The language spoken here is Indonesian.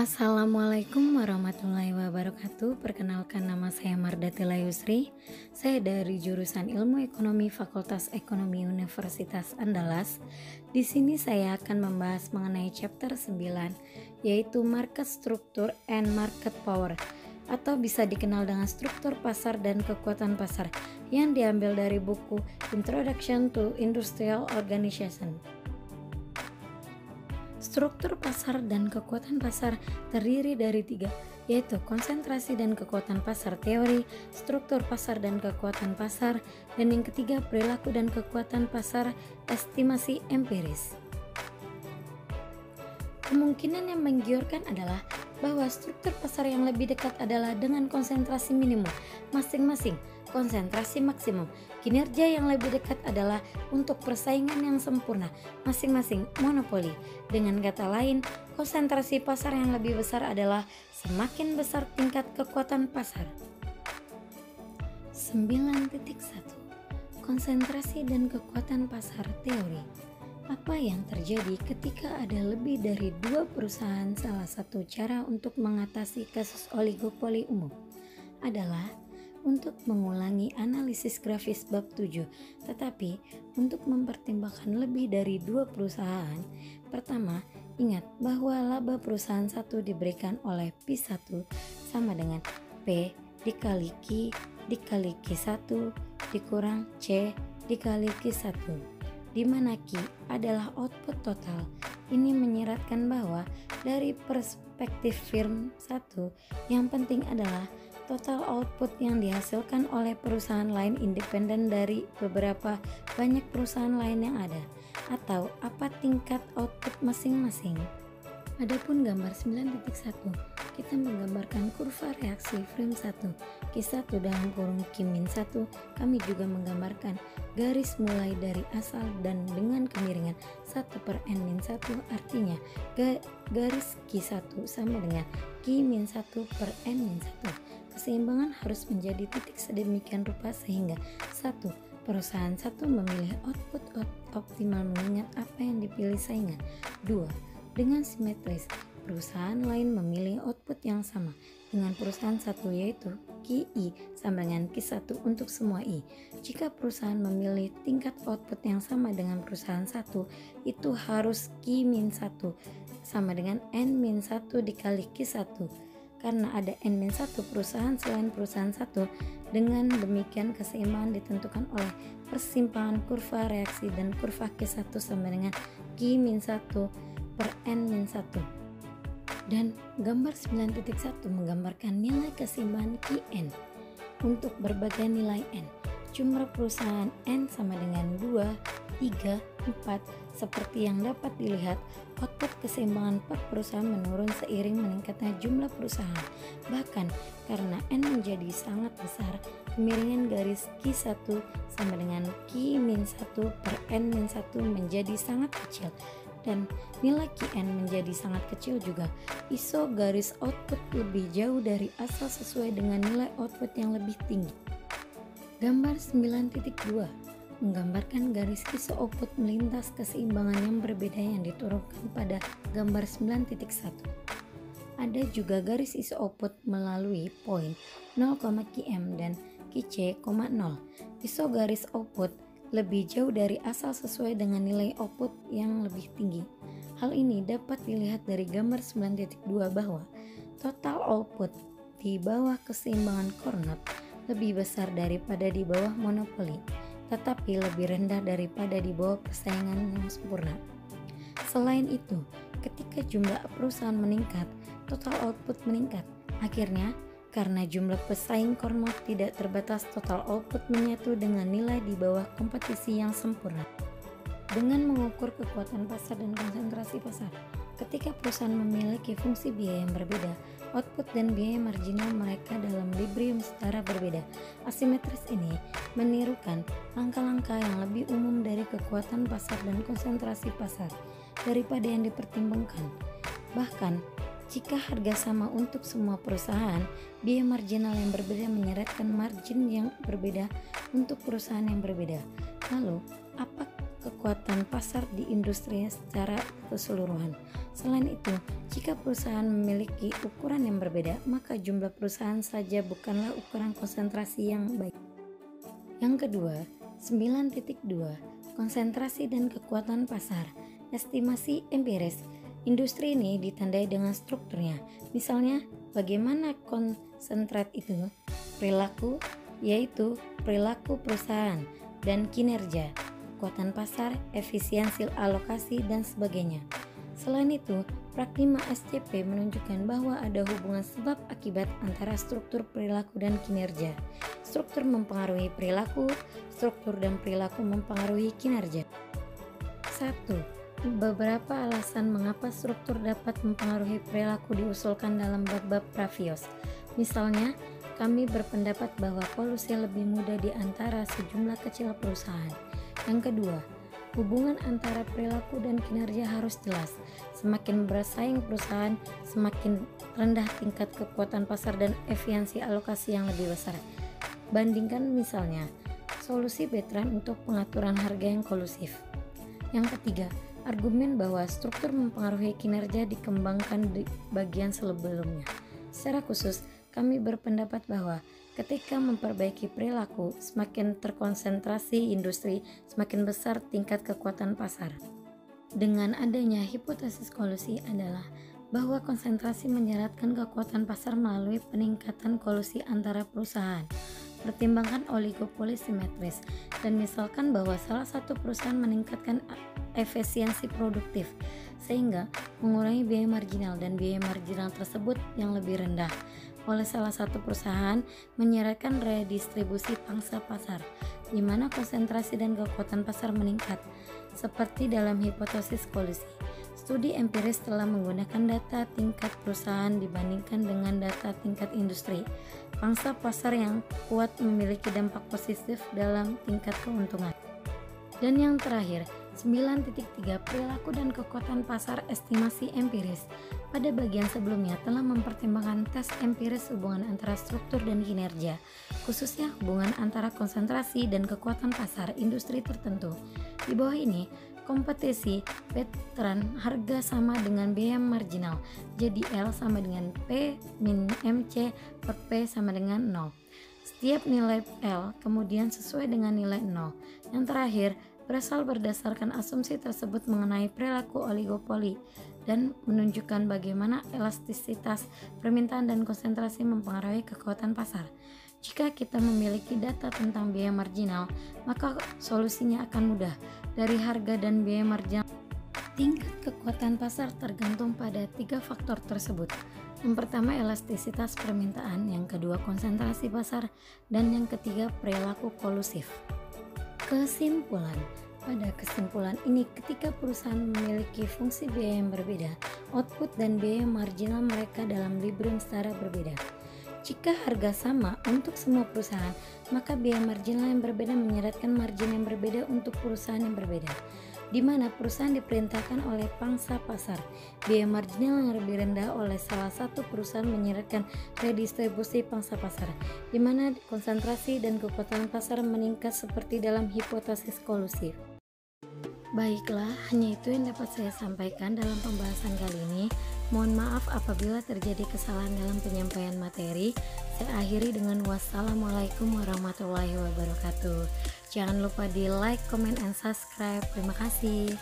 Assalamualaikum warahmatullahi wabarakatuh. Perkenalkan, nama saya Mardatila Yusri. Saya dari jurusan Ilmu Ekonomi Fakultas Ekonomi Universitas Andalas. Di sini saya akan membahas mengenai chapter 9, yaitu Market Structure and Market Power, atau bisa dikenal dengan struktur pasar dan kekuatan pasar, yang diambil dari buku Introduction to Industrial Organization. Struktur pasar dan kekuatan pasar terdiri dari 3, yaitu konsentrasi dan kekuatan pasar teori, struktur pasar dan kekuatan pasar, dan yang ketiga perilaku dan kekuatan pasar estimasi empiris. Kemungkinan yang menggiurkan adalah bahwa struktur pasar yang lebih dekat adalah dengan konsentrasi minimum masing-masing, konsentrasi maksimum. Kinerja yang lebih dekat adalah untuk persaingan yang sempurna, masing-masing monopoli. Dengan kata lain, konsentrasi pasar yang lebih besar adalah semakin besar tingkat kekuatan pasar. 9.1 Konsentrasi dan kekuatan pasar teori. Apa yang terjadi ketika ada lebih dari 2 perusahaan? Salah satu cara untuk mengatasi kasus oligopoli umum adalah untuk mengulangi analisis grafis bab 7, tetapi untuk mempertimbangkan lebih dari 2 perusahaan. Pertama, ingat bahwa laba perusahaan 1 diberikan oleh P1 sama dengan P dikali Q dikali Q1 dikurang C dikali Q1, di mana Q adalah output total. Ini menyiratkan bahwa dari perspektif firm 1, yang penting adalah total output yang dihasilkan oleh perusahaan lain independen dari beberapa banyak perusahaan lain yang ada, atau apa tingkat output masing-masing. Adapun gambar 9.1, kita menggambarkan kurva reaksi frame 1, Q1 dalam kurung Q-1. Kami juga menggambarkan garis mulai dari asal dan dengan kemiringan 1/n-1, artinya garis Q1 sama dengan Q-1/n-1. Keseimbangan harus menjadi titik sedemikian rupa sehingga 1. Perusahaan 1 memilih output optimal mengingat apa yang dipilih saingan. 2. Dengan simetris, perusahaan lain memilih output yang sama dengan perusahaan 1, yaitu QI sama dengan Q1 untuk semua I. Jika perusahaan memilih tingkat output yang sama dengan perusahaan 1, itu harus Q-1 sama dengan N-1 dikali Q1. Karena ada N-1 perusahaan selain perusahaan 1, dengan demikian keseimbangan ditentukan oleh persimpangan kurva reaksi dan kurva Q1 sama dengan Q-1/n-1. Dan gambar 9.1 menggambarkan nilai keseimbangan Qn untuk berbagai nilai N. Jumlah perusahaan N sama dengan 2, 3, 4. Seperti yang dapat dilihat, output keseimbangan per perusahaan menurun seiring meningkatnya jumlah perusahaan. Bahkan karena N menjadi sangat besar, kemiringan garis Q1 sama dengan Q-1/n-1 menjadi sangat kecil, dan nilai Qn menjadi sangat kecil juga. ISO garis output lebih jauh dari asal sesuai dengan nilai output yang lebih tinggi. Gambar 9.2 menggambarkan garis ISO output melintas keseimbangan yang berbeda yang diturunkan pada gambar 9.1. Ada juga garis ISO output melalui poin 0, Qm dan Qc, 0. ISO garis output lebih jauh dari asal sesuai dengan nilai output yang lebih tinggi. Hal ini dapat dilihat dari gambar 9.2 bahwa total output di bawah keseimbangan Carnot lebih besar daripada di bawah monopoli, tetapi lebih rendah daripada di bawah persaingan yang sempurna. Selain itu, ketika jumlah perusahaan meningkat, total output meningkat. Akhirnya, karena jumlah pesaing Carnot tidak terbatas, total output menyatu dengan nilai di bawah kompetisi yang sempurna. Dengan mengukur kekuatan pasar dan konsentrasi pasar, ketika perusahaan memiliki fungsi biaya yang berbeda, output dan biaya marginal mereka dalam equilibrium setara berbeda. Asimetris ini menirukan langkah-langkah yang lebih umum dari kekuatan pasar dan konsentrasi pasar daripada yang dipertimbangkan. Bahkan, jika harga sama untuk semua perusahaan, biaya marginal yang berbeda menyeratkan margin yang berbeda untuk perusahaan yang berbeda. Lalu, kekuatan pasar di industri secara keseluruhan. Selain itu, jika perusahaan memiliki ukuran yang berbeda, maka jumlah perusahaan saja bukanlah ukuran konsentrasi yang baik. Yang kedua, 9.2, konsentrasi dan kekuatan pasar. Estimasi empiris. Industri ini ditandai dengan strukturnya. Misalnya, bagaimana konsentrat itu? Perilaku, yaitu perilaku perusahaan dan kinerja, kekuatan pasar, efisiensi alokasi, dan sebagainya. Selain itu, Pragma SCP menunjukkan bahwa ada hubungan sebab akibat antara struktur perilaku dan kinerja. Struktur mempengaruhi perilaku, struktur dan perilaku mempengaruhi kinerja. 1. Beberapa alasan mengapa struktur dapat mempengaruhi perilaku diusulkan dalam bab-bab Pravios. Misalnya, kami berpendapat bahwa polusi lebih mudah di antara sejumlah kecil perusahaan. Yang kedua, hubungan antara perilaku dan kinerja harus jelas. Semakin bersaing perusahaan, semakin rendah tingkat kekuatan pasar dan efisiensi alokasi yang lebih besar. Bandingkan misalnya, solusi veteran untuk pengaturan harga yang kolusif. Yang ketiga, argumen bahwa struktur mempengaruhi kinerja dikembangkan di bagian sebelumnya. Secara khusus, kami berpendapat bahwa ketika memperbaiki perilaku, semakin terkonsentrasi industri, semakin besar tingkat kekuatan pasar. Dengan adanya hipotesis kolusi adalah bahwa konsentrasi menyeratkan kekuatan pasar melalui peningkatan kolusi antara perusahaan. Pertimbangkan oligopoli simetris, dan misalkan bahwa salah satu perusahaan meningkatkan efisiensi produktif sehingga mengurangi biaya marginal, dan biaya marginal tersebut yang lebih rendah oleh salah satu perusahaan menyeratkan redistribusi pangsa pasar, di mana konsentrasi dan kekuatan pasar meningkat, seperti dalam hipotesis kolusi. Studi empiris telah menggunakan data tingkat perusahaan dibandingkan dengan data tingkat industri. Pangsa pasar yang kuat memiliki dampak positif dalam tingkat keuntungan. Dan yang terakhir, 9.3, perilaku dan kekuatan pasar estimasi empiris. Pada bagian sebelumnya telah mempertimbangkan tes empiris hubungan antara struktur dan kinerja, khususnya hubungan antara konsentrasi dan kekuatan pasar industri tertentu. Di bawah ini, kompetisi veteran harga sama dengan biaya marginal, jadi L sama dengan P min MC per P sama dengan 0. Setiap nilai L kemudian sesuai dengan nilai 0. Yang terakhir, berasal berdasarkan asumsi tersebut mengenai perilaku oligopoli dan menunjukkan bagaimana elastisitas permintaan dan konsentrasi mempengaruhi kekuatan pasar. Jika kita memiliki data tentang biaya marginal, maka solusinya akan mudah. Dari harga dan biaya marginal, tingkat kekuatan pasar tergantung pada 3 faktor tersebut. Yang pertama, elastisitas permintaan, yang kedua konsentrasi pasar, dan yang ketiga perilaku kolusif. Kesimpulan. Pada kesimpulan ini, ketika perusahaan memiliki fungsi biaya yang berbeda, output dan biaya marginal mereka dalam equilibrium secara berbeda. Jika harga sama untuk semua perusahaan, maka biaya marginal yang berbeda menyeratkan margin yang berbeda untuk perusahaan yang berbeda, di mana perusahaan diperintahkan oleh pangsa pasar. Biaya marginal yang lebih rendah oleh salah satu perusahaan menyeratkan redistribusi pangsa pasar, di mana konsentrasi dan kekuatan pasar meningkat seperti dalam hipotesis kolusif. Baiklah, hanya itu yang dapat saya sampaikan dalam pembahasan kali ini. Mohon maaf apabila terjadi kesalahan dalam penyampaian materi. Saya akhiri dengan wassalamualaikum warahmatullahi wabarakatuh. Jangan lupa di like, comment, and subscribe. Terima kasih.